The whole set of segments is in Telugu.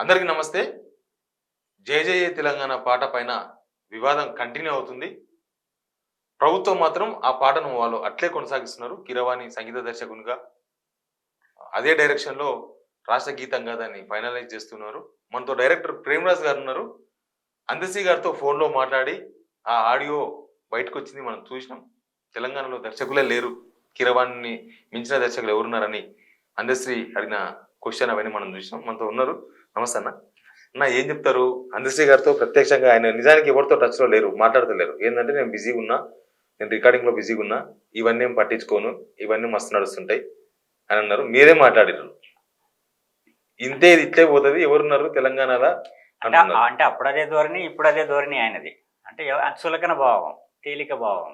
అందరికీ నమస్తే. 'జై జై తెలంగాణ' పాట పైన వివాదం కంటిన్యూ అవుతుంది. ప్రభుత్వం మాత్రం ఆ పాటను వాళ్ళు అట్లే కొనసాగిస్తున్నారు. కీరవాణి సంగీత దర్శకునిగా అదే డైరెక్షన్‌లో రాష్ట్ర గీతంగా దాన్ని ఫైనలైజ్ చేస్తున్నారు. మనతో డైరెక్టర్ 'ప్రేమ్‌రాజ్' గారున్నారు. అందశ్రీ గారితో ఫోన్‌లో మాట్లాడి ఆ ఆడియో బయటకొచ్చింది. మనం చూసినాం. తెలంగాణలో దర్శకులే లేరు. కీరవాణిని మించిన దర్శకులు ఎవరున్నారని అందశ్రీ అడిగిన క్వెషన్ అవన్నీ మనం చూసినాం. మనతో ఉన్నారు. నమస్తే అన్న. అన్న ఏం చెప్తారు? అందశ్రీ గారితో ప్రత్యక్షంగా ఆయన నిజానికి ఎవరితో టచ్‌లో లేరు. మాట్లాడతలేరు. ఏందంటే నేను బిజీగా ఉన్నా. నేను రికార్డింగ్‌లో బిజీగా ఉన్నా. ఇవన్నీ ఏం పట్టించుకోను. ఇవన్నీ మస్తు నడుస్తుంటాయి అని అన్నారు. మీరే మాట్లాడిర్రు. ఇంతే ఇది ఇట్లే పోతది. ఎవరున్నారు తెలంగాణల అంటే అంటున్నారు. అంటే అప్పుడదే ధోరణి, ఇప్పుడదే ధోరణి ఆయనది. అంటే చులకన భావం, తేలిక భావం.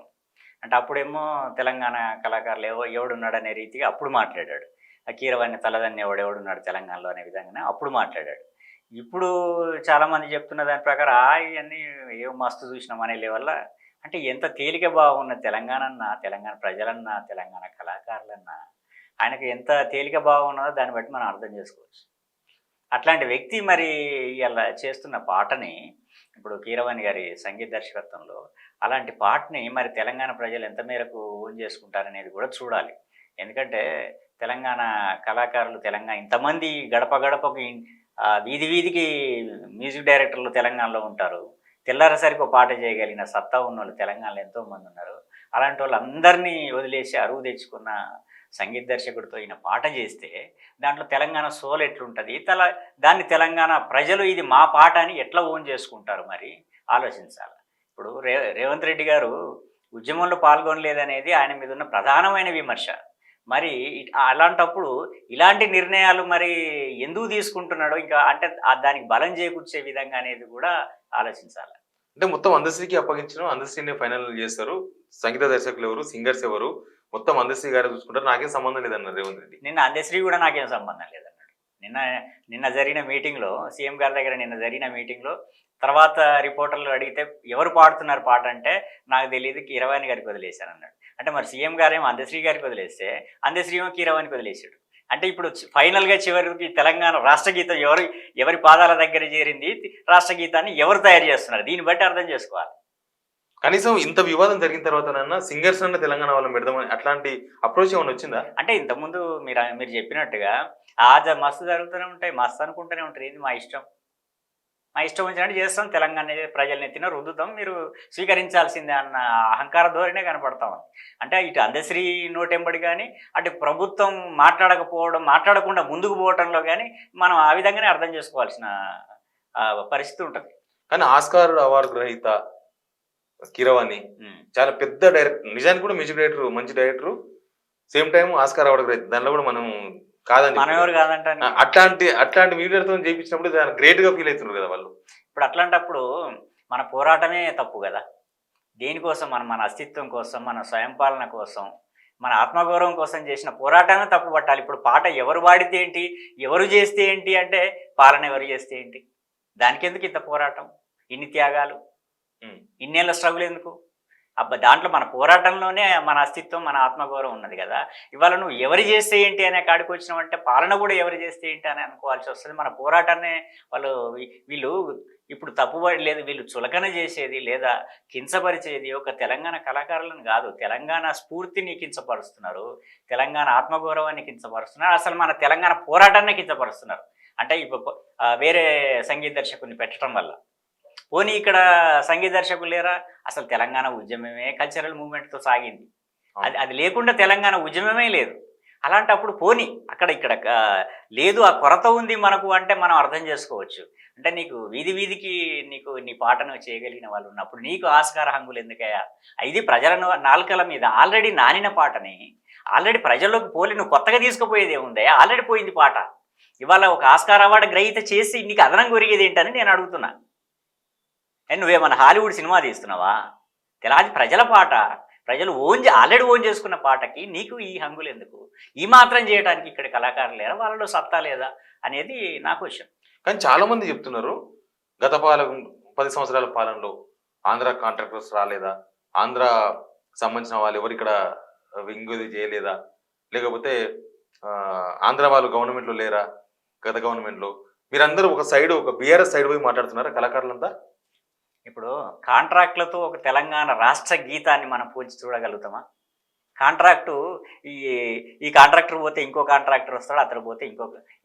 అంటే అప్పుడేమో తెలంగాణ కళాకారులు ఎవడున్నాడనే రీతిగా అప్పుడు మాట్లాడాడు. ఆ కీరవాణి తలదన్ని ఎవడున్నాడు తెలంగాణలో అనే విధంగానే అప్పుడు మాట్లాడాడు. ఇప్పుడు చాలామంది చెప్తున్న దాని ప్రకారం ఇయన్నీ ఏం మస్తు చూసినాం అనే లెవెల్‌ల అంటే ఎంత తేలిక భావం ఉన్న తెలంగాణన్నా, తెలంగాణ ప్రజలన్నా, తెలంగాణ కళాకారులన్నా ఆయనకు ఎంత తేలిక భావం ఉన్నదో దాన్ని బట్టి మనం అర్థం చేసుకోవచ్చు. అట్లాంటి వ్యక్తి మరి ఇయాల చేస్తున్న పాటని ఇప్పుడు కీరవాణి గారి సంగీత దర్శకత్వంలో అలాంటి పాటని మరి తెలంగాణ ప్రజలు ఎంత మేరకు ఓన్ చేసుకుంటారనేది కూడా చూడాలి. ఎందుకంటే తెలంగాణ కళాకారులు ఇంతమంది గడప గడపకి వీధి వీధికి మ్యూజిక్ డైరెక్టర్లు తెలంగాణలో ఉంటారు. తెల్లారేసరికి ఒక పాట చేయగలిగిన సత్తా ఉన్నోళ్ళు తెలంగాణలో ఎంతోమంది ఉన్నారు. అలాంటి వాళ్ళందరినీ వదిలేసి అరువు తెచ్చుకున్న సంగీత దర్శకుడితో ఈయన పాట చేస్తే దాంట్లో తెలంగాణ సోల్ ఎట్లుంటుంది దాన్ని తెలంగాణ ప్రజలు ఇది మా పాట అని ఎట్లా ఓన్ చేసుకుంటారు మరి ఆలోచించాలి. ఇప్పుడు రేవంత్ రెడ్డి గారు ఉద్యమంలో పాల్గొనలేదనేది ఆయన మీద ఉన్న ప్రధానమైన విమర్శ. మరి అలాంటప్పుడు ఇలాంటి నిర్ణయాలు మరి ఎందుకు తీసుకుంటున్నాడో ఇంకా అంటే దానికి బలం చేకూర్చే విధంగా అనేది కూడా ఆలోచించాలి. అంటే మొత్తం అందశ్రీకి అప్పగించడం. అందశ్రీనే ఫైనల్ చేస్తారు. సంగీత దర్శకులు ఎవరు? సింగర్స్ ఎవరు? మొత్తం అందశ్రీ గారే చూసుకుంటారు. నాకేం సంబంధం లేదన్నారు రేవంత్ రెడ్డి. నిన్న అందశ్రీ కూడా నాకేం సంబంధం లేదన్నాడు. నిన్న నిన్న జరిగిన మీటింగ్‌లో సీఎం గారి దగ్గర నిన్న జరిగిన మీటింగ్‌లో తర్వాత రిపోర్టర్లు అడిగితే ఎవరు పాడుతున్నారు పాట అంటే, నాకు తెలీదు కీరవాణి గారికి వదిలేశానన్నాడు. అంటే మరి సీఎం గారేమో అందశ్రీ గారికి వదిలేస్తే, అందశ్రీ ఏమో కీరవాణికి వదిలేసాడు. అంటే ఇప్పుడు ఫైనల్‌గా చివరికి తెలంగాణ రాష్ట్ర గీతం ఎవరి పాదాల దగ్గర చేరింది, రాష్ట్ర గీతాన్ని ఎవరు తయారు చేస్తున్నారు? దీన్ని బట్టి అర్థం చేసుకోవాలి. కనీసం ఇంత వివాదం జరిగిన తర్వాతనన్నా సింగర్స్ అన్న తెలంగాణ వాళ్ళని పెడదామని అట్లాంటి అప్రోచ్ ఏమైనా వచ్చిందా? అంటే ఇంతకుముందు మీరు చెప్పినట్టుగా మస్తు జరుగుతూనే ఉంటాయి. మస్తు అనుకుంటూనే ఉంటారు. ఏంది మా ఇష్టం. మా ఇష్టం వచ్చినట్టు చేస్తాం. తెలంగాణ ప్రజల నెత్తిన రుద్దుతాం. మీరు స్వీకరించాల్సిందే అన్న అహంకార ధోరణే కనపడతా ఉంది. అంటే ఇటు అందశ్రీ నోటెంబడి కానీ, అటు ప్రభుత్వం మాట్లాడకుండా ముందుకు పోవటంలో కానీ మనం ఆ విధంగానే అర్థం చేసుకోవాల్సిన పరిస్థితి ఉంటుంది. కానీ ఆస్కార్ అవార్డు గ్రహీత కీరవాణి చాలా పెద్ద డైరెక్టర్. నిజానికి కూడా మ్యూజిక్ డైరెక్టర్, మంచి director. Same time Oscar award గ్రహీత. దానిలో కూడా మనం కాదని మనం ఎవరు కాదంటాను. అట్లాంటి మ్యూజిక్ చేయించినప్పుడు చాలా గ్రేట్ గా ఫీల్ అవుతున్నారు కదా వాళ్ళు. ఇప్పుడు అట్లాంటప్పుడు మన పోరాటమే తప్పు కదా. దేనికోసం మన అస్తిత్వం కోసం, మన స్వయం పాలన కోసం, మన ఆత్మగౌరవం కోసం చేసిన పోరాటాన్ని తప్పు పట్టాలి. ఇప్పుడు పాట ఎవరు వాడితే ఏంటి, ఎవరు చేస్తే ఏంటి అంటే పాలన ఎవరు చేస్తే ఏంటి? దానికెందుకు ఇంత పోరాటం, ఇన్ని త్యాగాలు, ఇన్నేళ్ళ స్ట్రగుల్ ఎందుకు? దాంట్లో మన పోరాటంలోనే మన అస్తిత్వం, మన ఆత్మగౌరవం ఉన్నది కదా. ఇవాళ నువ్వు ఎవరు చేస్తే ఏంటి అనే కాడికి వచ్చినావంటే పాలన కూడా ఎవరు చేస్తే ఏంటి అని అనుకోవాల్సి వస్తుంది. మన పోరాటాన్ని వీళ్ళు ఇప్పుడు తప్పుబడి లేదు, వీళ్ళు చులకన చేసేది లేదా కించపరిచేది ఒక తెలంగాణ కళాకారులను కాదు, తెలంగాణ స్ఫూర్తిని కించపరుస్తున్నారు, తెలంగాణ ఆత్మగౌరవాన్ని కించపరుస్తున్నారు, అసలు మన తెలంగాణ పోరాటాన్ని కించపరుస్తున్నారు. అంటే ఇప్పుడు వేరే సంగీత దర్శకుని పెట్టడం వల్ల పోనీ ఇక్కడ సంగీత దర్శకులు లేరా? అసలు తెలంగాణ ఉద్యమమే కల్చరల్ మూవ్మెంట్తో సాగింది. అది లేకుండా తెలంగాణ ఉద్యమమే లేదు. అలాంటప్పుడు పోనీ ఇక్కడ లేదు, ఆ కొరత ఉంది మనకు అంటే మనం అర్థం చేసుకోవచ్చు. అంటే నీకు వీధి వీధికి నీ పాటను చేయగలిగిన వాళ్ళు ఉన్నప్పుడు నీకు ఆస్కార హంగులు ఎందుకయ్యా? ఇది ప్రజల నాలుకల మీద ఆల్రెడీ నానిన పాటని ఆల్రెడీ ప్రజల్లోకి నువ్వు కొత్తగా తీసుకుపోయేది ఏముందయ్యా? ఆల్రెడీ పోయింది పాట. ఇవాళ ఒక ఆస్కార్ అవార్డు గ్రహీత చేసి నీకు అదనంగా ఒరిగేది ఏంటని నేను అడుగుతున్నా. నువ్వేమన్నా హాలీవుడ్ సినిమా తీస్తున్నావా? అది ప్రజల పాట, ప్రజలు ఆల్రెడీ ఓన్ చేసుకున్న పాటకి నీకు ఈ హంగులు ఎందుకు? ఈ మాత్రం చేయడానికి ఇక్కడ కళాకారులు లేరా? వాళ్ళలో సత్తా లేదా అనేది నా క్వశ్చన్. కానీ చాలా మంది చెప్తున్నారు, గత 10 సంవత్సరాల పాలనలో ఆంధ్ర కాంట్రాక్టర్స్ రాలేదా? ఆంధ్ర సంబంధించిన వాళ్ళు ఎవరు ఇక్కడ ఇంగోది చేయలేదా? లేకపోతే ఆంధ్ర వాళ్ళు గవర్నమెంట్లో లేరా? గత గవర్నమెంట్లో మీరందరూ ఒక సైడ్ ఒక బీఆర్ఎస్ సైడ్ పోయి మాట్లాడుతున్నారా కళాకారులంతా? ఇప్పుడు కాంట్రాక్ట్లతో ఒక తెలంగాణ రాష్ట్ర గీతాన్ని మనం పోల్చి చూడగలుగుతామా? కాంట్రాక్టు ఈ ఈ కాంట్రాక్టర్ పోతే ఇంకో కాంట్రాక్టర్ వస్తాడు, అతను పోతే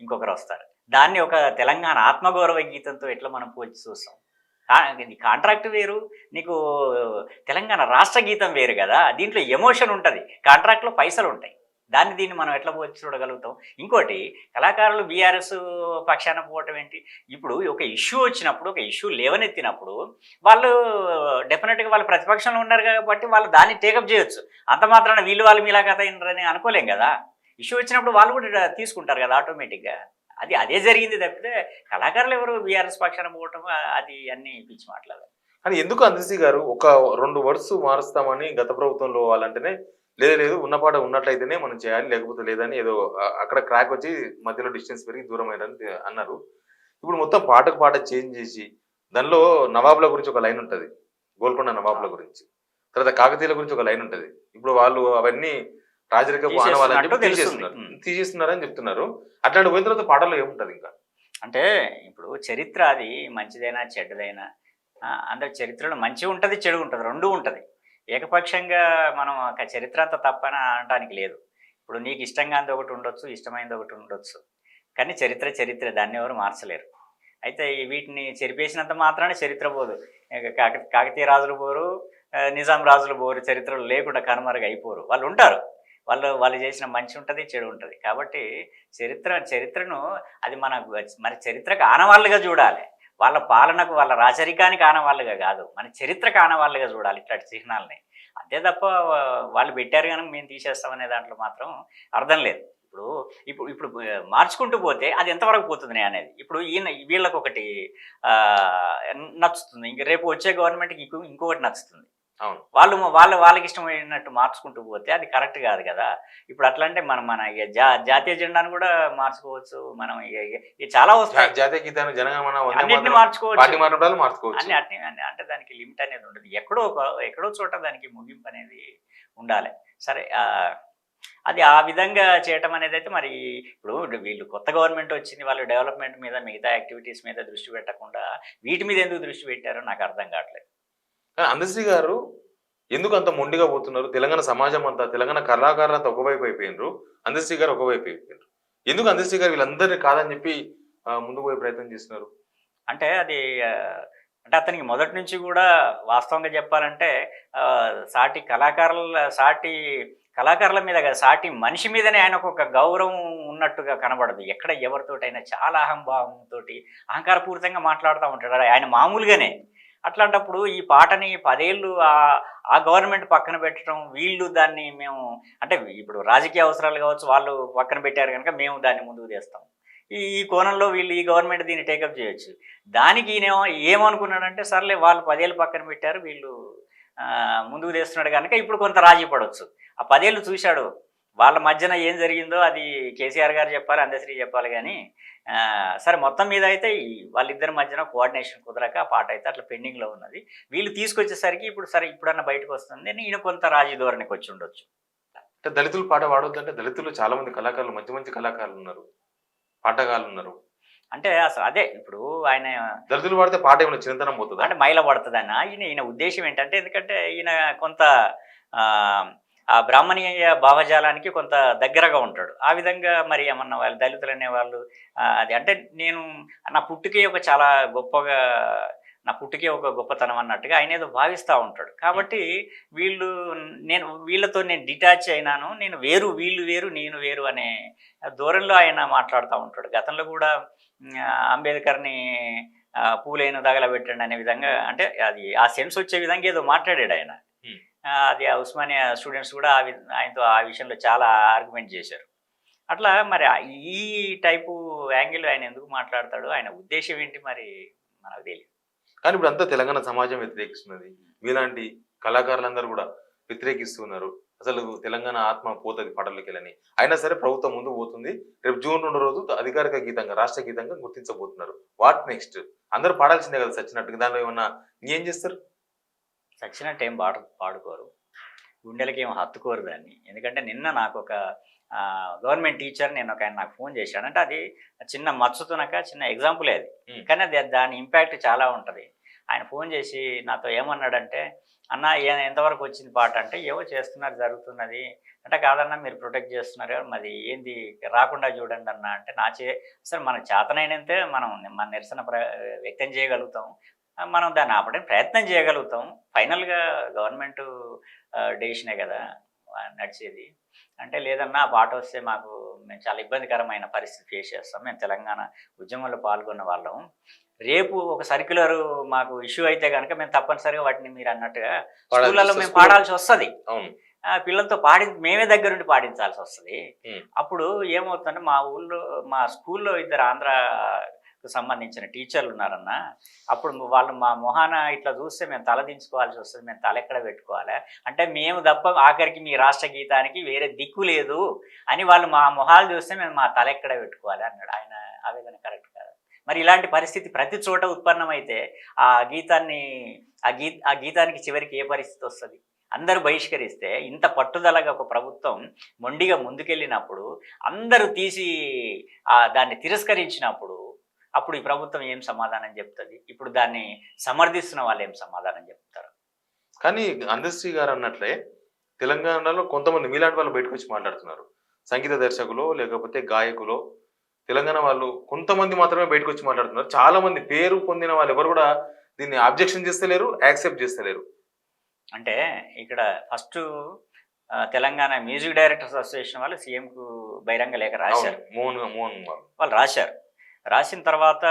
ఇంకొకరు వస్తారు. దాన్ని ఒక తెలంగాణ ఆత్మగౌరవ గీతంతో ఎట్లా మనం పోల్చి చూస్తాం? నీ కాంట్రాక్ట్ వేరు, నీకు తెలంగాణ రాష్ట్ర గీతం వేరు కదా. దీంట్లో ఎమోషన్ ఉంటుంది, కాంట్రాక్ట్లో పైసలు ఉంటాయి. దీన్ని మనం ఎట్లా పోల్చి చూడగలుగుతాం? ఇంకోటి, కళాకారులు బీఆర్ఎస్ పక్షాన పోవటం ఏంటి? ఇప్పుడు ఒక ఇష్యూ వచ్చినప్పుడు, ఒక ఇష్యూ లేవనెత్తినప్పుడు వాళ్ళు డెఫినెట్గా వాళ్ళు ప్రతిపక్షంలో ఉన్నారు కాబట్టి వాళ్ళు దాన్ని టేకప్ చేయొచ్చు. అంత మాత్రాన వీళ్ళు వాళ్ళు మీలా కథ అయినరని అనుకోలేం కదా. ఇష్యూ వచ్చినప్పుడు వాళ్ళు కూడా తీసుకుంటారు కదా ఆటోమేటిక్గా. అదే జరిగింది తప్పితే కళాకారులు ఎవరు బీఆర్ఎస్ పక్షాన పోవటం అది అన్ని పిచ్చి మాట్లాడారు. కానీ ఎందుకు అందశ్రీ గారు ఒక 2 వర్డ్స్ మారుస్తామని గత ప్రభుత్వంలో వాళ్ళంటేనే లేదు ఉన్న పాట ఉన్నట్లయితేనే మనం చేయాలి, లేకపోతే లేదని ఏదో అక్కడ క్రాక్ వచ్చి మధ్యలో డిస్టెన్స్ పెరిగి దూరం అయ్యారని అన్నారు. ఇప్పుడు మొత్తం పాటకు పాట చేంజ్ చేసి దానిలో నవాబుల గురించి ఒక లైన్ ఉంటుంది, గోల్కొండ నవాబుల గురించి, తర్వాత కాకతీయుల గురించి ఒక లైన్ ఉంటుంది. ఇప్పుడు వాళ్ళు అవన్నీ రాజరిక ఆనవాళ్ళని చెప్పి తీసేస్తున్నారని చెప్తున్నారు. అట్లాంటి పోయిన తర్వాత పాటల్లో ఏముంటది ఇంకా? అంటే ఇప్పుడు చరిత్ర అది మంచిదైనా చెడ్డదైనా, అందరి చరిత్రలో మంచి ఉంటుంది, చెడు ఉంటుంది, రెండూ ఉంటుంది. ఏకపక్షంగా మనం ఒక చరిత్ర అంతా తప్పని అనడానికి లేదు. ఇప్పుడు నీకు ఇష్టంగాంది ఒకటి ఉండొచ్చు, ఇష్టమైనది ఒకటి ఉండొచ్చు, కానీ చరిత్ర దాన్ని ఎవరు మార్చలేరు. అయితే వీటిని చెరిపేసినంత మాత్రాన చరిత్ర పోదు. కాకతీయ రాజులు పోరు, నిజాం రాజులు పోరు, చరిత్రలు లేకుండా కనుమరుగు అయిపోరు. వాళ్ళు ఉంటారు, వాళ్ళు చేసిన మంచి ఉంటుంది, చెడు ఉంటుంది. కాబట్టి చరిత్రను అది మన చరిత్రకు ఆనవాళ్ళుగా చూడాలి. వాళ్ళ పాలనకు, వాళ్ళ రాచరికానికి ఆనవాళ్ళుగా కాదు, మన చరిత్రకు ఆనవాళ్ళుగా చూడాలి ఇట్లాంటి చిహ్నాలని. అంతే తప్ప వాళ్ళు పెట్టారు కానీ మేము తీసేస్తామనే దాంట్లో మాత్రం అర్థం లేదు. ఇప్పుడు మార్చుకుంటూ పోతే అది ఎంతవరకు పోతుంది అనేది. ఇప్పుడు వీళ్ళకి ఒకటి నచ్చుతుంది, ఇంక రేపు వచ్చే గవర్నమెంట్కి ఇంకొకటి నచ్చుతుంది. వాళ్ళకి ఇష్టమైనట్టు మార్చుకుంటూ పోతే అది కరెక్ట్ కాదు కదా. ఇప్పుడు అట్లా అంటే మన జాతీయ జెండాను కూడా మార్చుకోవచ్చు, మనం చాలా వస్తాయి, జాతీయ గీతాన్ని అన్నింటిని మార్చుకోవచ్చు, అన్ని అంటే దానికి లిమిట్ అనేది ఉండదు. ఎక్కడో చోట దానికి ముగింపు అనేది ఉండాలి. సరే, అది ఆ విధంగా చేయటం అనేది అయితే మరి ఇప్పుడు వీళ్ళు కొత్త గవర్నమెంట్ వచ్చింది, వాళ్ళు డెవలప్మెంట్ మీద, మిగతా యాక్టివిటీస్ మీద దృష్టి పెట్టకుండా వీటి మీద ఎందుకు దృష్టి పెట్టారో నాకు అర్థం కావట్లేదు. కానీ అందశ్రీ గారు ఎందుకు అంత మొండిగా పోతున్నారు? తెలంగాణ సమాజం అంతా, తెలంగాణ కళాకారులు అంతా ఒకవైపు అయిపోయినారు, అందశ్రీ గారు ఒకవైపు అయిపోయినారు. ఎందుకు అందశ్రీ గారు వీళ్ళందరినీ కాదని చెప్పి ముందుకు పోయే ప్రయత్నం చేస్తున్నారు? అంటే అతనికి మొదటి నుంచి కూడా వాస్తవంగా చెప్పాలంటే సాటి కళాకారుల మీద కాదు, సాటి మనిషి మీదనే ఆయనకు ఒక గౌరవం ఉన్నట్టుగా కనబడదు. ఎక్కడ ఎవరితోటైనా చాలా అహంభావంతో, అహంకారపూరితంగా మాట్లాడుతూ ఉంటాడు ఆయన మామూలుగానే. అట్లాంటప్పుడు ఈ పాటని 10 ఏళ్ళు ఆ గవర్నమెంట్ పక్కన పెట్టడం, వీళ్ళు దాన్ని మేము అంటే ఇప్పుడు రాజకీయ అవసరాలు కావచ్చు, వాళ్ళు పక్కన పెట్టారు కనుక మేము దాన్ని ముందుకు తెస్తాం, ఈ కోణంలో వీళ్ళు ఈ గవర్నమెంట్ దీన్ని టేకప్ చేయొచ్చు. దానికి ఈయన ఏమనుకున్నాడంటే సర్లే వాళ్ళు 10 ఏళ్ళు పక్కన పెట్టారు, వీళ్ళు ముందుకు తెస్తున్నాడు కనుక ఇప్పుడు కొంత రాజీ పడవచ్చు. ఆ 10 ఏళ్ళు చూశాడు, వాళ్ళ మధ్యన ఏం జరిగిందో అది కేసీఆర్ గారు చెప్పాలి, అందశ్రీ చెప్పాలి. కానీ సరే, మొత్తం మీద అయితే వాళ్ళిద్దరి మధ్యన కోఆర్డినేషన్ కుదరక ఆ పాట అయితే అట్లా పెండింగ్లో ఉన్నది. వీళ్ళు తీసుకొచ్చేసరికి ఇప్పుడన్నా బయటకు వస్తుంది అని ఈయన కొంత రాజీ ధోరణికి వచ్చి ఉండొచ్చు. అంటే దళితులు పాట పాడొద్దంటే, దళితులు చాలా మంది కళాకారులు, మంచి కళాకారులు ఉన్నారు, పాటగాళ్ళు ఉన్నారు. అంటే అసలు అదే ఇప్పుడు ఆయన దళితులు పాడితే పాట ఏమైనా చిన్నతనం పోతుంది అంటే మైల పడుతుందన్న ఈయన ఉద్దేశం ఏంటంటే, ఎందుకంటే ఈయన కొంత ఆ బ్రాహ్మణీయ భావజాలానికి కొంత దగ్గరగా ఉంటాడు. ఆ విధంగా మరి ఏమన్నా వాళ్ళు దళితులు అనేవాళ్ళు అది అంటే నా పుట్టుకే ఒక గొప్పతనం అన్నట్టుగా ఆయన ఏదో భావిస్తూ ఉంటాడు. కాబట్టి వీళ్ళతో నేను డిటాచ్ అయినాను, నేను వేరు, వీళ్ళు వేరు, నేను వేరు అనే ధోరణిలో ఆయన మాట్లాడుతూ ఉంటాడు. గతంలో కూడా అంబేద్కర్ని పూలైన తగలబెట్టండి అనే విధంగా, అంటే అది ఆ సెన్స్ వచ్చే విధంగా ఏదో మాట్లాడాడు ఆయన. అది ఉస్మానియా స్టూడెంట్స్ కూడా ఆయనతో ఆ విషయంలో చాలా ఆర్గ్యుమెంట్ చేశారు. అట్లా మరి ఈ టైపు యాంగిల్ ఆయన ఎందుకు మాట్లాడతాడు, ఆయన ఉద్దేశం ఏంటి మరి మనకు తెలియదు. కానీ ఇప్పుడు అంతా తెలంగాణ సమాజం వ్యతిరేకిస్తున్నది, మీలాంటి కళాకారులందరూ కూడా వ్యతిరేకిస్తున్నారు. అసలు తెలంగాణ ఆత్మ పోతుంది పడలకెళ్ళని. అయినా సరే ప్రభుత్వం ముందు పోతుంది. రేపు జూన్ 2 రోజు అధికారిక గీతంగా, రాష్ట్ర గీతంగా గుర్తించబోతున్నారు. What next? అందరూ పాడాల్సిందే కదా సచ్చినట్టుగా. దానిలో ఏమన్నా ఏం చేస్తారు? చచ్చినట్టు ఏం పాడుకోరు, గుండెలకి ఏం హత్తుకోరు దాన్ని. ఎందుకంటే నిన్న నాకు ఒక గవర్నమెంట్ టీచర్ నేను ఆయన నాకు ఫోన్ చేశాడు. అంటే అది చిన్న మచ్చుతునక చిన్న ఎగ్జాంపులే అది. ఉమ్, కానీ అది దాని ఇంపాక్ట్ చాలా ఉంటుంది. ఆయన ఫోన్ చేసి నాతో ఏమన్నాడంటే, "అన్న ఎంతవరకు వచ్చింది పాట" అంటే, "ఏవో చేస్తున్నారు జరుగుతున్నది." అంటే, "కాదన్నా మీరు ప్రొటెక్ట్ చేస్తున్నారు కదా, మరి ఏంది రాకుండా చూడండి అన్న." అంటే అసలు మనకు చేతనైనంతే మనం మన నిరసన వ్యక్తం చేయగలుగుతాం. మనం దాన్ని ఆపడానికి ప్రయత్నం చేయగలుగుతాం. ఫైనల్‌గా గవర్నమెంటు డెసిషనే కదా నడిచేది. అంటే, "లేదన్నా ఆ పాట వస్తే మేము చాలా ఇబ్బందికరమైన పరిస్థితి ఫేస్ చేస్తాం. మేము తెలంగాణ ఉద్యమంలో పాల్గొన్న వాళ్ళం. రేపు ఒక సర్క్యులర్ మాకు ఇష్యూ అయితే గనక మేము తప్పనిసరిగా వాటిని మీరన్నట్టుగా స్కూళ్ళలో మేము పాడాల్సి వస్తది. అవును. పిల్లలతో మేమే దగ్గరుండి పాడించాల్సి వస్తది. అప్పుడు ఏమవుతుందంటే మా స్కూల్లో ఇద్దరు ఆంధ్రాకు సంబంధించిన టీచర్లు ఉన్నారన్న. అప్పుడు వాళ్ళు మా మొహాన ఇట్లా చూస్తే మేము తల దించుకోవాల్సి వస్తది. మేము తల ఎక్కడ పెట్టుకోవాలా? అంటే మేము తప్ప ఆఖరికి మీ రాష్ట్ర గీతానికి వేరే దిక్కు లేదు అని వాళ్ళు మా మొహాలు చూస్తే మేము మా తల ఎక్కడ పెట్టుకోవాలి" అన్నాడు. ఆయన ఆవేదన కరెక్ట్ కాదు. మరి ఇలాంటి పరిస్థితి ప్రతి చోట ఉత్పన్నమైతే ఆ గీతాన్ని ఆ గీతానికి చివరికి ఏ పరిస్థితి వస్తది? అందరూ బహిష్కరిస్తే, ఇంత పట్టుదలగా ఒక ప్రభుత్వం మొండిగా ముందుకెళ్ళినప్పుడు, అందరూ తీసి దాన్ని తిరస్కరించినప్పుడు, అప్పుడు ఈ ప్రభుత్వం ఏం సమాధానం చెప్తది? ఇప్పుడు దాన్ని సమర్థిస్తున్న వాళ్ళు ఏం సమాధానం చెప్తారు? కానీ అందశ్రీ గారు అన్నట్లే తెలంగాణలో కొంతమంది మీలాంటి వాళ్ళు బయటకు వచ్చి మాట్లాడుతున్నారు. సంగీత దర్శకులు లేకపోతే గాయకులు తెలంగాణ వాళ్ళు కొంతమంది మాత్రమే బయటకు వచ్చి మాట్లాడుతున్నారు. చాలా మంది పేరు పొందిన వాళ్ళు ఎవరు కూడా దీన్ని అబ్జెక్షన్ చేస్తలేరు, యాక్సెప్ట్ చేస్తలేరు. అంటే ఇక్కడ first Telangana music directors association వాళ్ళు సీఎంకు బహిరంగ లేఖ రాశారు. మోహన్ వాళ్ళు రాశారు. రాసిన తర్వాత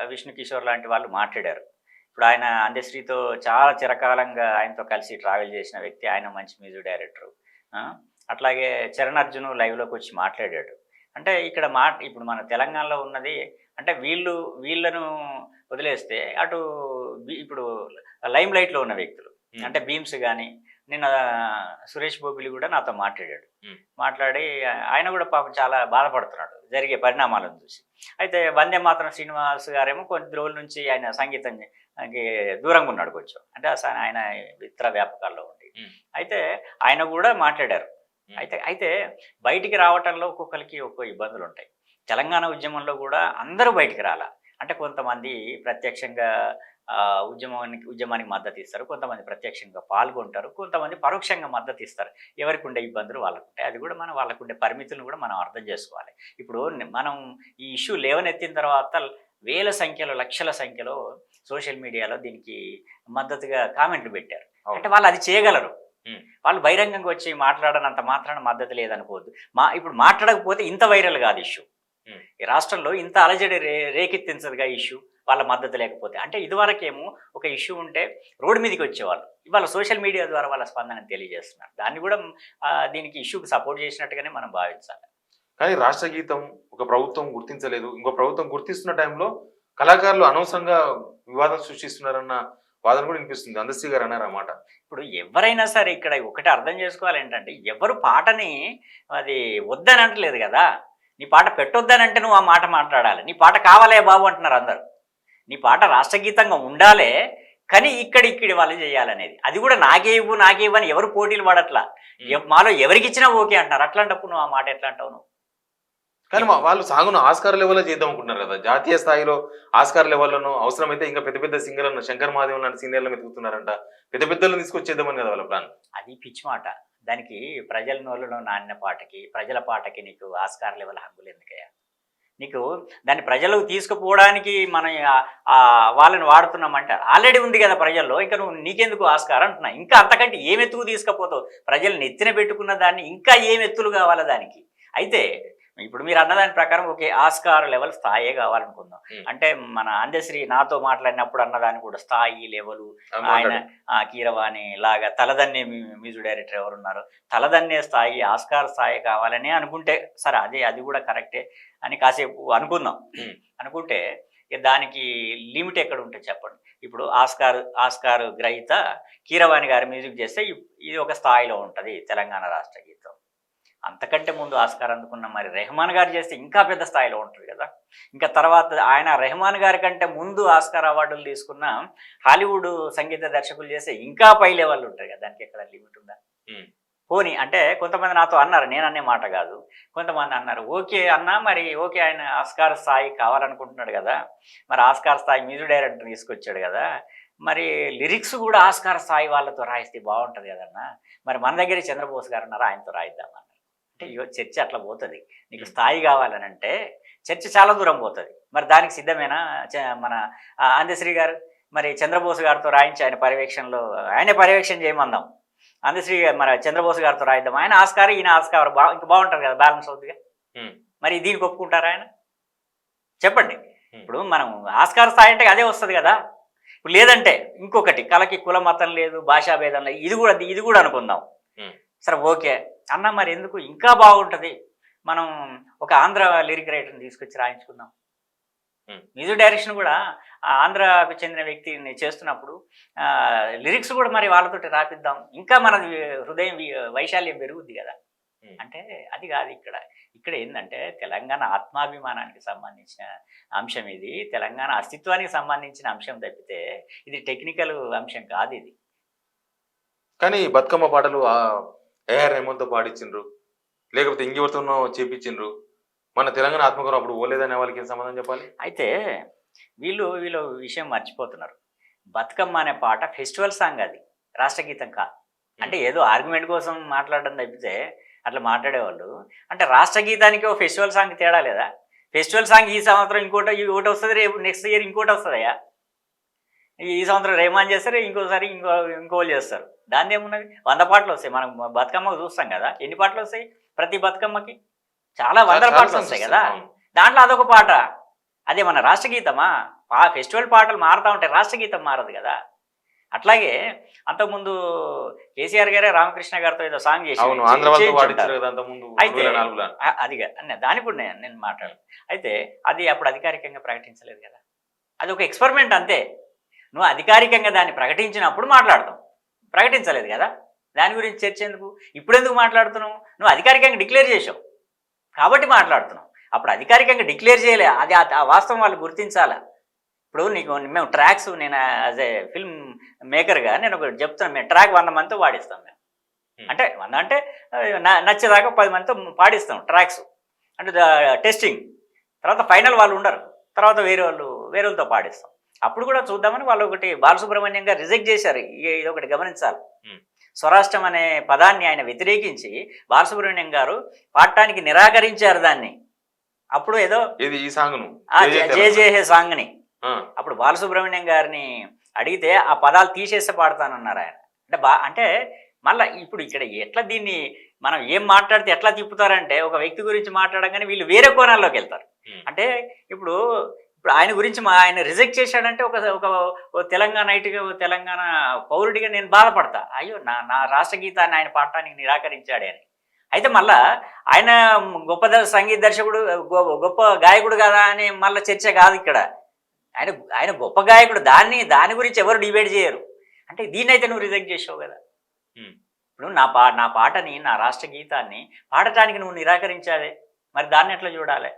విష్ణు కిషోర్ లాంటి వాళ్ళు మాట్లాడారు. ఇప్పుడు ఆయన అందశ్రీతో చాలా చిరకాలంగా ఆయనతో కలిసి ట్రావెల్ చేసిన వ్యక్తి. ఆయన మంచి మ్యూజిక్ డైరెక్టరు. అట్లాగే చరణ్ అర్జున్ లైవ్లోకి వచ్చి మాట్లాడాడు. అంటే ఇక్కడ ఇప్పుడు మన తెలంగాణలో ఉన్నది అంటే వీళ్ళను వదిలేస్తే అటు ఇప్పుడు లైమ్ లైట్లో ఉన్న వ్యక్తులు అంటే బీమ్స్ కానీ నిన్న సురేష్ బొబ్బిలి కూడా నాతో మాట్లాడాడు. మాట్లాడి ఆయన కూడా పాపం చాలా బాధపడుతున్నాడు జరిగే పరిణామాలను చూసి. అయితే వందే మాతరం శ్రీనివాస్ గారేమో కొద్ది రోజుల నుంచి ఆయన సంగీతం దూరంగా ఉన్నాడు కొంచెం. అంటే ఆయన ఇతర వ్యాపకాల్లో ఉండి అయితే ఆయన కూడా మాట్లాడారు. అయితే బయటికి రావటంలో ఒక్కొక్కరికి ఒక్కో ఇబ్బందులు ఉంటాయి. తెలంగాణ ఉద్యమంలో కూడా అందరూ బయటికి రాలా. అంటే కొంతమంది ప్రత్యక్షంగా ఉద్యమానికి మద్దతు ఇస్తారు, కొంతమంది ప్రత్యక్షంగా పాల్గొంటారు, కొంతమంది పరోక్షంగా మద్దతు ఇస్తారు. ఎవరికి ఉండే ఇబ్బందులు వాళ్ళకు ఉంటాయి. అది కూడా వాళ్ళకు ఉండే పరిమితులను కూడా మనం అర్థం చేసుకోవాలి. ఇప్పుడు మనం ఈ ఇష్యూ లేవనెత్తిన తర్వాత వేల సంఖ్యలో లక్షల సంఖ్యలో సోషల్ మీడియాలో దీనికి మద్దతుగా కామెంట్లు పెట్టారు. అంటే వాళ్ళు అది చేయగలరు. వాళ్ళు బహిరంగంగా వచ్చి మాట్లాడనంత మాత్రాన మద్దతు లేదనుకోవద్దు. ఇప్పుడు మాట్లాడకపోతే ఇంత వైరల్ కాదు ఇష్యూ. ఈ రాష్ట్రంలో ఇంత అలజడి రేకెత్తించదుగా ఇష్యూ వాళ్ళ మద్దతు లేకపోతే. అంటే ఇదివరకేమో ఒక ఇష్యూ ఉంటే రోడ్డు మీదకి వచ్చేవాళ్ళు, ఇవాళ సోషల్ మీడియా ద్వారా వాళ్ళ స్పందనను తెలియజేస్తున్నారు. దాన్ని కూడా దీనికి ఇష్యూకి సపోర్ట్ చేసినట్టుగానే మనం భావించాలి. కానీ రాష్ట్ర గీతం ఒక ప్రభుత్వం గుర్తించలేదు, ఇంకో ప్రభుత్వం గుర్తిస్తున్న టైంలో కళాకారులు అనవసరంగా వివాదం సృష్టిస్తున్నారన్న వాదన కూడా వినిపిస్తుంది. అందశ్రీ గారు అన్నారు అన్నమాట. ఇప్పుడు ఎవరైనా సరే ఇక్కడ ఒకటి అర్థం చేసుకోవాలి ఏంటంటే, ఎవరు పాటని అది వద్దని అంటలేదు కదా. నీ పాట పెట్టొద్దనంటే నువ్వు ఆ మాట మాట్లాడాలి. నీ పాట కావాలే బాబు అంటున్నారు అందరు. నీ పాట రాష్ట్రగీతంగా ఉండాలే, కానీ ఇక్కడి వాళ్ళు చేయాలనేది. అది కూడా నాకే ఇవ్వు అని ఎవరు పోటీలు పడట్లా. మాలో ఎవరికి ఇచ్చినా ఓకే అంటారు. అట్లాంటప్పుడు నువ్వు ఆ మాట ఎట్లా అంటావు నువ్వు? కానీ వాళ్ళు సాగును ఆస్కార్ లెవెల్లో చేద్దాం అనుకుంటున్నారు కదా. జాతీయ స్థాయిలో ఆస్కార్ లెవెల్లోనూ అవసరమైతే ఇంకా పెద్ద పెద్ద సింగర్లను శంకర్ మహాదేవ్ లాంటి సీనియర్లను వెతుకుతున్నారంట. పెద్ద పెద్దలను తీసుకొచ్చేద్దామని కదా వాళ్ళ ప్లాన్. అది పిచ్చి మాట. దానికి ప్రజల నోళ్ళలో నానిన పాటకి, ప్రజల పాటకి నీకు ఆస్కార్ లెవెల్ హంగులు ఎందుకయ్యా? నీకు దాన్ని ప్రజలకు తీసుకుపోవడానికి మనం వాళ్ళని వాడుతున్నామంటే ఆల్రెడీ ఉంది కదా ప్రజల్లో. ఇంకా నువ్వు నీకెందుకు ఆస్కార్ అంటున్నా? ఇంకా అంతకంటే ఏం ఎత్తుకు తీసుకుపోతావు? ప్రజలు నెత్తిన పెట్టుకున్న దాన్ని ఇంకా ఏం ఎత్తులు కావాలా దానికి? అయితే ఇప్పుడు మీరు అన్నదాని ప్రకారం ఓకే, ఆస్కార్ లెవెల్ స్థాయే కావాలనుకుందాం. అంటే మన అందశ్రీ నాతో మాట్లాడినప్పుడు అన్నదాన్ని కూడా స్థాయి లెవెల్, ఆయన కీరవాణి లాగా తలదన్నే మ్యూజిక్ డైరెక్టర్ ఎవరున్నారు, తలదన్నే స్థాయి ఆస్కార్ స్థాయి కావాలని అనుకుంటే సరే, అది కూడా కరెక్టే అని కాసేపు అనుకుందాం. అనుకుంటే దానికి లిమిట్ ఎక్కడ ఉంటుంది చెప్పండి. ఇప్పుడు ఆస్కార్ గ్రహీత కీరవాణి గారి మ్యూజిక్ చేస్తే ఇది ఒక స్థాయిలో ఉంటుంది తెలంగాణ రాష్ట్ర గీతం. అంతకంటే ముందు ఆస్కార్ అందుకున్న మరి రెహమాన్ గారు చేస్తే ఇంకా పెద్ద స్థాయిలో ఉంటుంది కదా. ఇంకా తర్వాత ఆయన రెహమాన్ గారి కంటే ముందు ఆస్కార్ అవార్డులు తీసుకున్న హాలీవుడ్ సంగీత దర్శకులు చేస్తే ఇంకా పై లెవెల్ ఉంటుంది కదా. దానికి ఎక్కడ లిమిట్ ఉందా? పోనీ అంటే కొంతమంది నాతో అన్నారు, నేను అనే మాట కాదు. కొంతమంది అన్నారు, ఓకే అన్నా మరి ఓకే ఆయన ఆస్కార్ స్థాయి కావాలనుకుంటున్నాడు కదా! మరి ఆస్కార్ స్థాయి మ్యూజిక్ డైరెక్టర్ తీసుకొచ్చాడు కదా! మరి లిరిక్స్ కూడా ఆస్కార్ స్థాయి వాళ్ళతో రాయిస్తే బావుంటది కదన్నా! మరి మన దగ్గరే చంద్రబోస్ గారున్నారు, ఆయనతో రాయిద్దామన్నారు. అంటే ఇగో చర్చ అట్లా పోతది. నీకు స్థాయి కావాలనంటే చర్చ చాలా దూరం పోతది. మరి దానికి సిద్ధమేనా మన అందశ్రీ గారు? మరి చంద్రబోస్ గారితో రాయించి ఆయన పర్యవేక్షణలో ఆయనే పర్యవేక్షణ చేయమందాం. అందశ్రీ మన చంద్రబోస్ గారితో రాయిద్దాం. ఆయన ఆస్కార్, ఈయన ఆస్కార్ ఇంకా బాగుంటుంది కదా, బ్యాలెన్స్ అవుతుందిగా. మరి దీనికి ఒప్పుకుంటారా ఆయన? చెప్పండి. ఇప్పుడు మనం ఆస్కార్ స్థాయి అంటే అదే వస్తుంది కదా. ఇప్పుడు లేదంటే ఇంకొకటి కళకి కుల మతం లేదు, భాషా భేదం లేదు, ఇది కూడా అనుకుందాం. సరే ఓకే అన్న, మరి ఎందుకు ఇంకా బాగుంటుంది, మనం ఒక ఆంధ్ర లిరిక్ రైటర్ని తీసుకొచ్చి రాయించుకుందాం. మ్యూజిక్ డైరెక్షన్ కూడా ఆంధ్రాకు చెందిన వ్యక్తిని చేస్తున్నప్పుడు లిరిక్స్ కూడా మరి వాళ్ళతోటి రాపిద్దాం, ఇంకా మన హృదయం వైశాల్యం పెరుగుద్ది కదా. అంటే అది కాదు ఇక్కడ. ఇక్కడ ఏంటంటే తెలంగాణ ఆత్మాభిమానానికి సంబంధించిన అంశం ఇది, తెలంగాణ అస్తిత్వానికి సంబంధించిన అంశం తప్పితే ఇది టెక్నికల్ అంశం కాదు ఇది. కానీ బతుకమ్మ పాటలు ఏఆర్ రెహమాన్తో పాడించిండ్రు, లేకపోతే ఇంకెవరితోనో చేపించిండ్రు. మన తెలంగాణ ఆత్మగౌరవం అప్పుడు ఓలేదనే వాళ్ళకి ఏం సమాధానం చెప్పాలి? అయితే వీళ్ళు విషయం మర్చిపోతున్నారు. బతుకమ్మ అనే పాట ఫెస్టివల్ సాంగ్, అది రాష్ట్రగీతం కాదు. అంటే ఏదో ఆర్గ్యుమెంట్ కోసం మాట్లాడడం తప్పితే అట్లా మాట్లాడేవాళ్ళు. అంటే రాష్ట్రగీతానికి ఒక ఫెస్టివల్ సాంగ్ తేడా లేదా? ఫెస్టివల్ సాంగ్ ఈ సంవత్సరం ఒకటి వస్తుంది, రేపు నెక్స్ట్ ఇయర్ ఇంకోటి వస్తుందయ్యా. ఈ సంవత్సరం రెహమాన్ చేస్తారు, ఇంకోసారి ఇంకోళ్ళు చేస్తారు. దాన్ని ఏమున్నది? 100 పాటలు వస్తాయి. మనం బతుకమ్మకు చూస్తాం కదా, ఎన్ని పాటలు వస్తాయి ప్రతి బతుకమ్మకి? చాలా వందల పాటలు వస్తాయి కదా. దాంట్లో అదొక పాట. అదే మన రాష్ట్రగీతమా? ఫెస్టివల్ పాటలు మారుతూ ఉంటాయి, రాష్ట్రగీతం మారదు కదా. అట్లాగే అంతకుముందు కేసీఆర్ గారే రామకృష్ణ గారితో ఏదో సాంగ్ చేసి అయితే అదిగా దాని కూడా నేను మాట్లాడు. అయితే అది అప్పుడు అధికారికంగా ప్రకటించలేదు కదా, అది ఒక ఎక్స్పెరిమెంట్ అంతే. నువ్వు అధికారికంగా దాన్ని ప్రకటించినప్పుడు మాట్లాడతావు, ప్రకటించలేదు కదా, దాని గురించి చర్చ ఎందుకు? ఇప్పుడు ఎందుకు మాట్లాడుతున్నావు? నువ్వు అధికారికంగా డిక్లేర్ చేసావు కాబట్టి మాట్లాడుతున్నావు. అప్పుడు అధికారికంగా డిక్లేర్ చేయలే, అది ఆ వాస్తవం వాళ్ళు గుర్తించాలా. ఇప్పుడు మేము ట్రాక్స్, నేను యాజ్ ఏ ఫిల్మ్ మేకర్గా నేను ఒకటి చెప్తున్నాను, మేము ట్రాక్ 100 మందితో పాడిస్తాం. మేము అంటే 100 అంటే నచ్చేదాకా 10 మందితో పాడిస్తాం ట్రాక్స్. అంటే టెస్టింగ్ తర్వాత ఫైనల్ వాళ్ళు ఉండరు, తర్వాత వేరే వాళ్ళతో పాడిస్తాం. అప్పుడు కూడా చూద్దామని వాళ్ళు ఒకటి బాలసుబ్రహ్మణ్యం గారు రిజెక్ట్ చేశారు. ఇది ఒకటి గమనించాలి. స్వరాష్ట్రం అనే పదాన్ని ఆయన వ్యతిరేకించి బాలసుబ్రహ్మణ్యం గారు పాడటానికి నిరాకరించారు దాన్ని. అప్పుడు ఏదో ఈ సాంగ్ను జే సాంగ్ని అప్పుడు బాలసుబ్రహ్మణ్యం గారిని అడిగితే ఆ పదాలు తీసేస్తే పాడతానన్నారు ఆయన. అంటే మళ్ళీ ఇప్పుడు ఇక్కడ ఎట్లా దీన్ని మనం ఏం మాట్లాడితే ఎట్లా తిప్పుతారంటే, ఒక వ్యక్తి గురించి మాట్లాడగానే వీళ్ళు వేరే కోణాల్లోకి వెళ్తారు. అంటే ఇప్పుడు ఆయన గురించి ఆయన రిజెక్ట్ చేశాడంటే ఒక తెలంగాణ నైట్గా, తెలంగాణ పౌరుడిగా నేను బాధపడతా. అయ్యో నా రాష్ట్రగీతాన్ని ఆయన పాడటానికి నిరాకరించాడే అని. అయితే మళ్ళా ఆయన గొప్ప సంగీత దర్శకుడు, గొప్ప గాయకుడు కదా అని మళ్ళీ చర్చ కాదు ఇక్కడ. ఆయన గొప్ప గాయకుడు, దాని గురించి ఎవరు డిబేట్ చేయరు. అంటే దీన్నైతే నువ్వు రిజెక్ట్ చేసావు కదా. ఇప్పుడు నా పాటని, నా రాష్ట్ర గీతాన్ని పాడటానికి నువ్వు నిరాకరించావే, మరి దాన్ని ఎట్లా చూడాలి?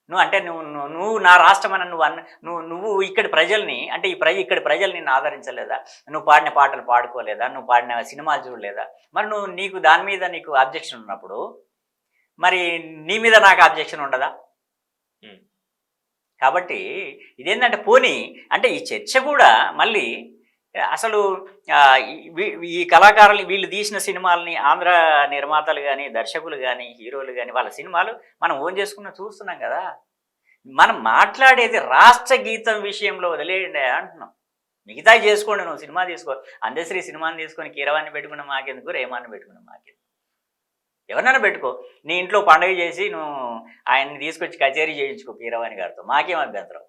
నువ్వు నా రాష్ట్రం అని నువ్వు ఇక్కడి ప్రజల్ని, అంటే ఇక్కడి ప్రజలు నిన్ను ఆదరించలేదా? నువ్వు పాడిన పాటలు పాడుకోలేదా? నువ్వు పాడిన సినిమాలు చూడలేదా? మరి నీకు దాని మీద నీకు అబ్జెక్షన్ ఉన్నప్పుడు మరి నీ మీద నాకు అబ్జెక్షన్ ఉండదా? కాబట్టి ఇదేంటంటే పోనీ అంటే ఈ చర్చ కూడా మళ్ళీ అసలు ఈ కళాకారులు వీళ్ళు తీసిన సినిమాలని ఆంధ్ర నిర్మాతలు కానీ, దర్శకులు కానీ, హీరోలు కానీ వాళ్ళ సినిమాలు మనం ఓన్ చేసుకున్న చూస్తున్నాం కదా. మనం మాట్లాడేది రాష్ట్ర గీతం విషయంలో వదిలేయండి అంటున్నాం. మిగతా చేసుకోండి, నువ్వు సినిమా తీసుకో, అందశ్రీ సినిమాని తీసుకొని కీరవాణి పెట్టుకున్న మాకెందుకు, రేమాన్ని పెట్టుకున్న మాకెందుకు, ఎవరినైనా పెట్టుకో. నీ ఇంట్లో పండుగ చేసి నువ్వు ఆయన్ని తీసుకొచ్చి కచేరీ చేయించుకో కీరవాణి గారితో, మాకేం అభ్యంతరం.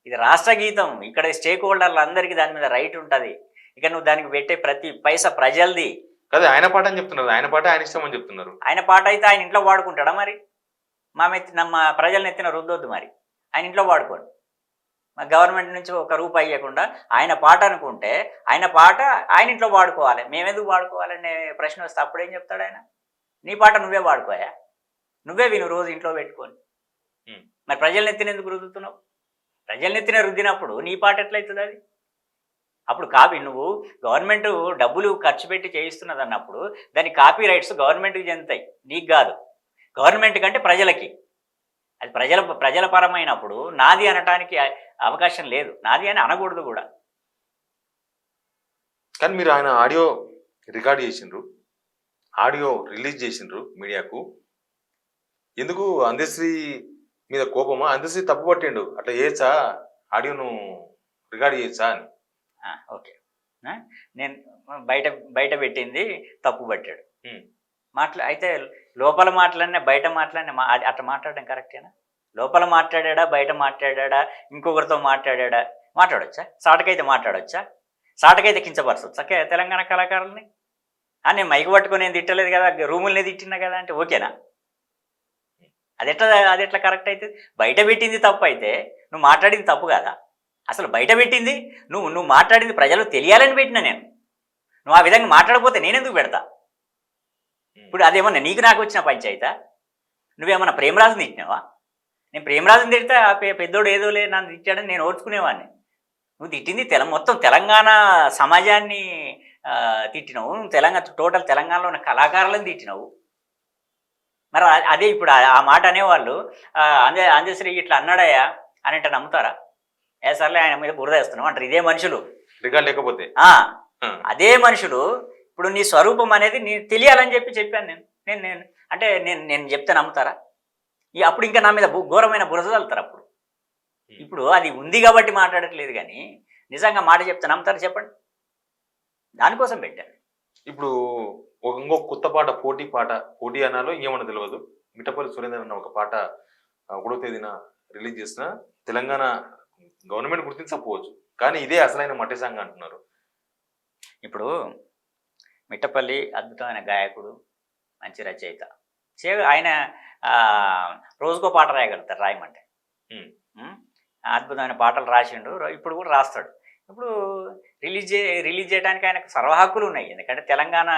ఇది రాష్ట్ర గీతం, ఇక్కడ స్టేక్ హోల్డర్లు అందరికీ దాని మీద రైట్ ఉంటుంది. ఇక నువ్వు దానికి పెట్టే ప్రతి పైసా ప్రజలది కదా. ఆయన పాట అని చెప్తున్నారు, ఆయన పాట ఆయన ఇష్టం అని చెప్తున్నారు. ఆయన పాట అయితే ఆయన ఇంట్లో వాడుకుంటాడా? మరి మా ప్రజలను ఎత్తిన రుద్దొద్దు, మరి ఆయన ఇంట్లో వాడుకోండి. మా గవర్నమెంట్ నుంచి ఒక రూపాయి ఇవ్వకుండా ఆయన పాట అనుకుంటే ఆయన పాట ఆయన ఇంట్లో వాడుకోవాలి. మేమెందుకు వాడుకోవాలనే ప్రశ్న వస్తే అప్పుడేం చెప్తాడు ఆయన? నీ పాట నువ్వే వాడుకోయా, నువ్వే విను రోజు ఇంట్లో పెట్టుకొని. మరి ప్రజలను ఎత్తిన ఎందుకు రుద్దుతున్నావు? ప్రజలను ఎత్తిన రుద్దినప్పుడు నీ పాట ఎట్లయితుంది? అది అప్పుడు కాపీ నువ్వు గవర్నమెంట్ డబ్బులు ఖర్చు పెట్టి చేయిస్తున్నది అన్నప్పుడు దాని కాపీ రైట్స్ గవర్నమెంట్కి చెందుతాయి, నీకు కాదు. గవర్నమెంట్ కంటే ప్రజలకి. అది ప్రజల పరమైనప్పుడు నాది అనటానికి అవకాశం లేదు, నాది అని అనకూడదు కూడా. కానీ మీరు ఆయన ఆడియో రికార్డ్ చేసిండ్రు, ఆడియో రిలీజ్ చేసిండ్రు మీడియాకు. ఎందుకు అందశ్రీ మీద కోపమా? అందశ్రీ తప్పు పట్టిండు, అట్లా చేయొచ్చా, ఆడియోను రికార్డ్ చేయొచ్చా అని. ఓకే, నేను బయట బయట పెట్టింది తప్పు పట్టాడు. అయితే లోపల మాటలన్నా బయట మాటలన్నా అట్లా మాట్లాడడం కరెక్టేనా? లోపల మాట్లాడా, బయట మాట్లాడా, ఇంకొకరితో మాట్లాడా? మాట్లాడొచ్చా? సాటకైతే మాట్లాడొచ్చా? సాటకైతే కించపరచొచ్చా తెలంగాణ కళాకారుల్ని? నేను మైకు పట్టుకొని నేను తిట్టలేదు కదా, రూములనే తిట్టినా కదా అంటే ఓకేనా? అది ఎట్లా కరెక్ట్ అవుతుంది? బయట పెట్టింది తప్పు అయితే నువ్వు మాట్లాడింది తప్పు కదా. అసలు బయట పెట్టింది నువ్వు మాట్లాడింది ప్రజలకు తెలియాలని పెట్టినా నేను. నువ్వు ఆ విధంగా మాట్లాడకపోతే నేనెందుకు పెడతా? ఇప్పుడు అదేమన్నా నీకు నాకు వచ్చిన పంచాయతా? నువ్వేమన్నా ప్రేమరాజుని తిట్టినావా? నేను ప్రేమరాజుని తిడితే ఆ పెద్దోడు ఏదోలే నన్ను తిట్టాడని నేను ఓర్చుకునేవాడిని. నువ్వు తిట్టింది మొత్తం తెలంగాణ సమాజాన్ని తిట్టినావు. నువ్వు టోటల్ తెలంగాణలో ఉన్న కళాకారులను తిట్టినావు. మరి అదే ఇప్పుడు ఆ మాట అనేవాళ్ళు అందశ్రీ ఇట్లా అన్నాడయ్యా అని అంటే నమ్ముతారా? సర్లే ఆయన మీద బురద వేస్తున్నావు అంటారు. ఇదే మనుషులు రికార్డ్ లేకపోతే అదే మనుషులు ఇప్పుడు నీ స్వరూపం అనేది నీ తెలియాలని చెప్పాను నేను అంటే నేను చెప్తే నమ్ముతారా? అప్పుడు ఇంకా నా మీద ఘోరమైన బురద చల్లుతారు. ఇప్పుడు అది ఉంది కాబట్టి మాట్లాడట్లేదు, కానీ నిజంగా మాట చెప్తే నమ్ముతారా చెప్పండి? దానికోసం పెట్టాను. ఇప్పుడు ఇంకొక కొత్త పాట, పోటీ అనాలో ఇంకేమన్నా తెలియదు, మిట్టపల్లి సురేందర్ అన్న ఒక పాట 1వ తేదీన రిలీజ్ చేసిన తెలంగాణ గవర్నమెంట్ గుర్తించకపోవచ్చు, కానీ ఇదే అసలైన మట్టి సాంగ్ అంటున్నారు. ఇప్పుడు మిట్టపల్లి అద్భుతమైన గాయకుడు, మంచి రచయిత. ఆయన రోజుకో పాట రాయగలుగుతారు, రాయమంటే. అద్భుతమైన పాటలు రాసిండు, ఇప్పుడు కూడా రాస్తాడు. ఇప్పుడు రిలీజ్ చేయడానికి ఆయనకు సర్వ హక్కులు ఉన్నాయి. ఎందుకంటే తెలంగాణ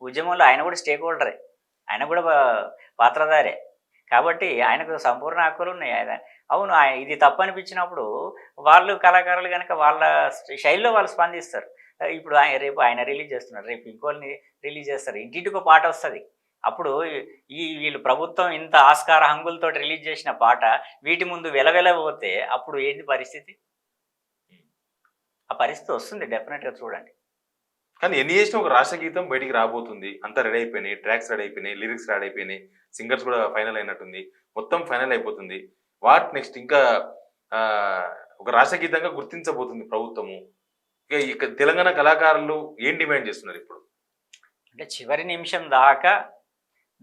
ఉద్యమంలో ఆయన కూడా స్టేక్ హోల్డరే, ఆయన కూడా పాత్రధారే. కాబట్టి ఆయనకు సంపూర్ణ హక్కులు ఉన్నాయి. అవును, ఇది తప్పు అనిపించినప్పుడు వాళ్ళు కళాకారులు కనుక వాళ్ళ శైలిలో వాళ్ళు స్పందిస్తారు. ఇప్పుడు రేపు ఆయన రిలీజ్ చేస్తున్నారు, రేపు ఇంకోళ్ళని రిలీజ్ చేస్తారు, ఇంటింటికో పాట వస్తుంది. అప్పుడు వీళ్ళు ప్రభుత్వం ఇంత ఆస్కార హంగులతో రిలీజ్ చేసిన పాట వీటి ముందు వెలవెలబోతే అప్పుడు ఏంటి పరిస్థితి? ఆ పరిస్థితి వస్తుంది డెఫినెట్గా, చూడండి. కానీ ఎన్ని చేసినా ఒక రాష్ట్ర గీతం బయటికి రాబోతుంది, అంతా రెడీ అయిపోయినాయి, ట్రాక్స్ రెడీ అయిపోయినాయి, లిరిక్స్ రెడీ అయిపోయినాయి, సింగర్స్ కూడా ఫైనల్ అయినట్టుంది, మొత్తం ఫైనల్ అయిపోతుంది. What next? ఇంకా ఒక రాష్ట్ర గీతంగా గుర్తించబోతుంది ప్రభుత్వము. ఇక తెలంగాణ కళాకారులు ఏం డిమాండ్ చేస్తున్నారు ఇప్పుడు? అంటే చివరి నిమిషం దాకా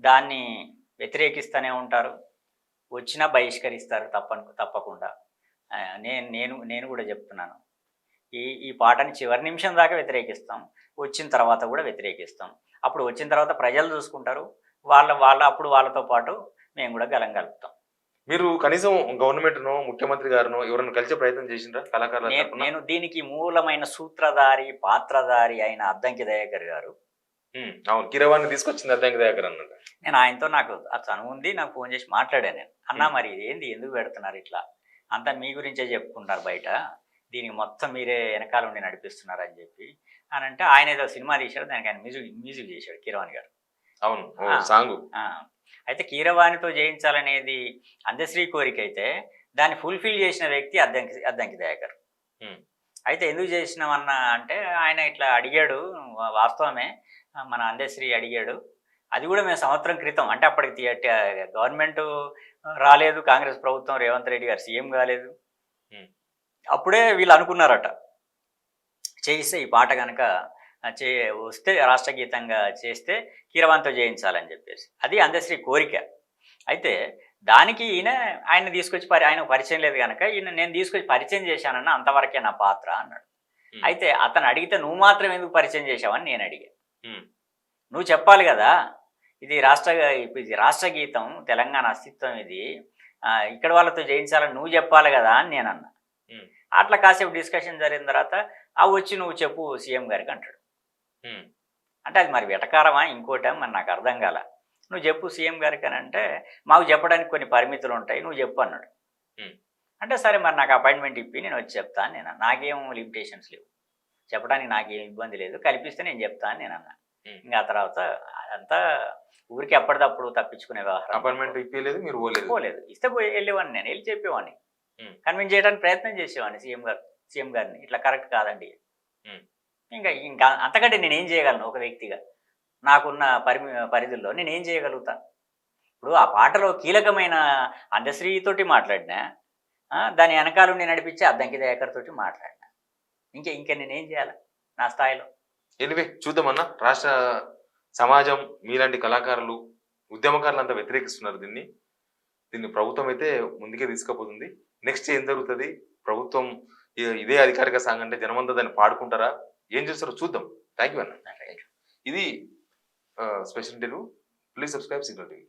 దాన్ని వ్యతిరేకిస్తూనే ఉంటారు, వచ్చినా బహిష్కరిస్తారు తప్పకుండా. నేను కూడా చెప్తున్నాను, ఈ పాటని చివరి నిమిషం దాకా వ్యతిరేకిస్తాం, వచ్చిన తర్వాత కూడా వ్యతిరేకిస్తాం. అప్పుడు వచ్చిన తర్వాత ప్రజలు చూసుకుంటారు, అప్పుడు వాళ్ళతో పాటు మేము కూడా గలం కలుపుతాం. మీరు కనీసం గవర్నమెంట్ను, ముఖ్యమంత్రి గారును ఎవరైనా కలిసే ప్రయత్నం చేసిండ్రా కళాకారులు? నేను దీనికి మూలమైన సూత్రధారి, పాత్రధారి అయిన అద్దంకి దయాకర్ గారు. అవును, కీరవాణి తీసుకొచ్చింది అద్దంకి దయాకర్ అన్నమాట. నేను ఆయనతో నాకు చనువు ఉంది, నాకు ఫోన్ చేసి మాట్లాడాను. నేను అన్నా, మరి ఏంది, ఎందుకు పెడుతున్నారు ఇట్లా, అంతా మీ గురించే చెప్పుకుంటారు బయట, దీనికి మొత్తం మీరే వెనకాల ఉండి నడిపిస్తున్నారు అని చెప్పి అని అంటే, ఆయన ఏదో సినిమా తీశాడు, దానికి ఆయన మ్యూజిక్ చేశాడు కీరవాణి గారు. అవును, సాంగ్. అయితే కీరవాణితో చేయించాలనేది అందశ్రీ కోరిక అయితే దాన్ని ఫుల్ఫిల్ చేసిన వ్యక్తి అద్దంకి దయాకర్. అయితే ఎందుకు చేసినామన్నా అంటే, ఆయన ఇట్లా అడిగాడు, వాస్తవమే, మన అందశ్రీ అడిగాడు. అది కూడా మేము సంవత్సరం క్రితం, అంటే అప్పటికి గవర్నమెంట్ రాలేదు, కాంగ్రెస్ ప్రభుత్వం, రేవంత్ రెడ్డి గారు సీఎం కాలేదు. అప్పుడే వీళ్ళు అనుకున్నారట, చేయిస్తే ఈ పాట కనుక వస్తే రాష్ట్ర గీతంగా చేస్తే కీరవాణితో చేయించాలని చెప్పేసి. అది అందశ్రీ కోరిక. అయితే దానికి ఆయన తీసుకొచ్చి ఆయన పరిచయం లేదు కనుక నేను తీసుకొచ్చి పరిచయం చేశానన్న, అంతవరకే నా పాత్ర అన్నాడు. అయితే అతను అడిగితే నువ్వు మాత్రం ఎందుకు పరిచయం చేశావని నేను అడిగా. నువ్వు చెప్పాలి కదా, ఇది రాష్ట్ర గీతం, తెలంగాణ అస్తిత్వం, ఇది ఇక్కడ వాళ్ళతో చేయించాలని నువ్వు చెప్పాలి కదా అని నేను అన్నా. అట్లా కాసేపు డిస్కషన్ జరిగిన తర్వాత వచ్చి నువ్వు చెప్పు సీఎం గారికి అంటాడు. అంటే అది మరి వెటకారమా ఇంకోటా మరి నాకు అర్థం కాల. నువ్వు చెప్పు సీఎం గారికి అని అంటే, మాకు చెప్పడానికి కొన్ని పరిమితులు ఉంటాయి, నువ్వు చెప్పు అన్నాడు. అంటే సరే మరి నాకు అపాయింట్మెంట్ ఇప్పి నేను వచ్చి చెప్తాను. నాకేం లిమిటేషన్స్ లేవు, చెప్పడానికి నాకేం ఇబ్బంది లేదు, కల్పిస్తే నేను చెప్తా అని నేను అన్నా. ఉమ్. ఇంకా ఆ తర్వాత అదంతా ఊరికి ఎప్పటిదప్పుడు తప్పించుకునే వ్యవహారం. అపాయింట్మెంట్ ఇప్పలేదు, మీరు పోలేదు. పోలేదు, ఇస్తే పోయి వెళ్ళేవాడిని, నేను వెళ్ళి చెప్పేవాడిని, ఉమ్. కన్విన్స్ చేయడానికి ప్రయత్నం చేసేవాడిని సీఎం గారిని, ఇట్లా కరెక్ట్ కాదండి. ఉమ్. ఇంకా అంతకంటే నేనేం చేయగలను ఒక వ్యక్తిగా, నాకున్న పరిధుల్లో నేనేం చేయగలుగుతా. ఇప్పుడు ఆ పాటలో కీలకమైన అందశ్రీతోటి మాట్లాడినా, దాని వెనకాల ఉండి నడిపించి అద్దంకి దయాకర్ తోటి మాట్లాడినా, ఇంకా నేనేం చేయాలి నా స్థాయిలో. ఎనివే చూద్దామన్నా, రాష్ట్ర సమాజం మీలాంటి కళాకారులు ఉద్యమకారులు అంతా వ్యతిరేకిస్తున్నారు దీన్ని ప్రభుత్వం అయితే ముందుకే తీసుకుపోతుంది. నెక్స్ట్ ఏం జరుగుతుంది, ప్రభుత్వం ఇదే అధికారిక సాంగ్ అంటే జనమంతా దాన్ని పాడుకుంటారా, ఏం చేస్తారో చూద్దాం. థ్యాంక్ యూ అన్న. ఇది special interview. Please subscribe signal TV.